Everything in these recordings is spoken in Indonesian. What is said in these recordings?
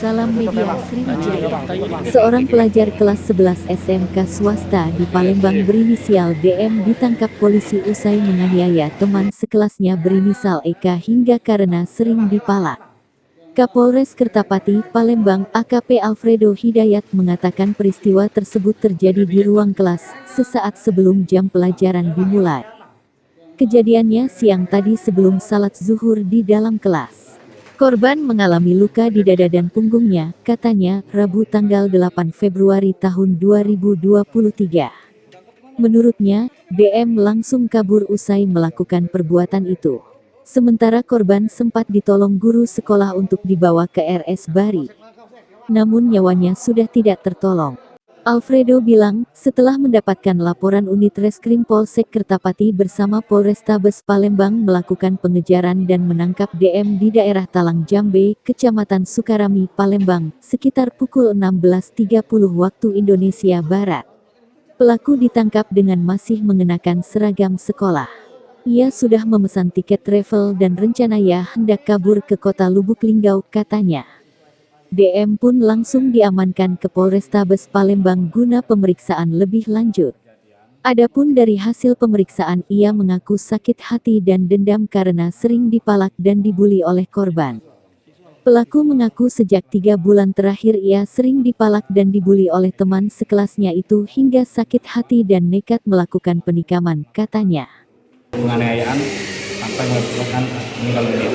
Salam Media Sriwijaya. Seorang pelajar kelas 11 SMK swasta di Palembang berinisial DM ditangkap polisi usai menganiaya teman sekelasnya berinisial EK hingga karena sering dipalak. Kapolres Kertapati, Palembang, AKP Alfredo Hidayat mengatakan peristiwa tersebut terjadi di ruang kelas sesaat sebelum jam pelajaran dimulai. Kejadiannya siang tadi sebelum salat zuhur di dalam kelas. Korban mengalami luka di dada dan punggungnya, katanya, Rabu tanggal 8 Februari tahun 2023. Menurutnya, DM langsung kabur usai melakukan perbuatan itu. Sementara korban sempat ditolong guru sekolah untuk dibawa ke RS Bari. Namun nyawanya sudah tidak tertolong. Alfredo bilang, setelah mendapatkan laporan unit Reskrim Polsek Kertapati bersama Polrestabes Palembang melakukan pengejaran dan menangkap DM di daerah Talang Jambe, Kecamatan Sukarami, Palembang, sekitar pukul 16.30 waktu Indonesia Barat. Pelaku ditangkap dengan masih mengenakan seragam sekolah. Ia sudah memesan tiket travel dan rencananya hendak kabur ke kota Lubuk Linggau, katanya. DM pun langsung diamankan ke Polrestabes Palembang guna pemeriksaan lebih lanjut. Adapun dari hasil pemeriksaan ia mengaku sakit hati dan dendam karena sering dipalak dan dibuli oleh korban. Pelaku mengaku sejak 3 bulan terakhir ia sering dipalak dan dibuli oleh teman sekelasnya itu hingga sakit hati dan nekat melakukan penikaman, katanya. Penganiayaan sampai menyebabkan meninggal dunia.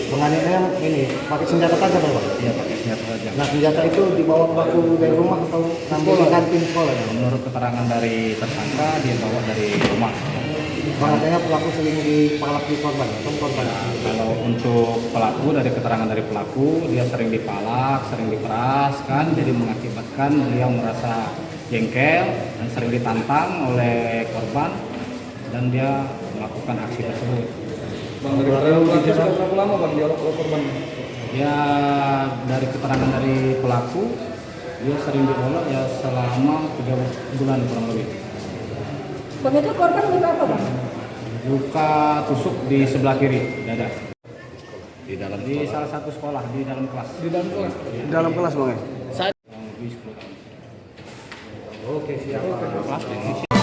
Penganiayaan ini pakai senjata tajam apa? Iya, pakai senjata tajam. Nah, senjata itu dibawa pelaku dari rumah atau ngambil di kantin sekolah ya? Menurut keterangan dari tersangka dia bawa dari rumah. Katanya pelaku sering dipalak di korban atau korban? Nah, kalau untuk pelaku, dari keterangan dari pelaku dia sering dipalak, sering diperas kan, jadi mengakibatkan beliau merasa jengkel dan sering ditantang oleh korban dan dia melakukan aksi tersebut. Bang, dari pelaku sudah berapa lama bang dialog korban? Ya, dari keterangan dari pelaku dia sering diolok ya selama 3 bulan kurang lebih. Bang, itu korban luka apa bang? Luka tusuk di sebelah kiri dada. Di dalam Di salah satu sekolah di dalam kelas. Di dalam kelas? Di dalam kelas bang ya? Kurang lebih 10 tahun. Oke, siap. Kelas teknis.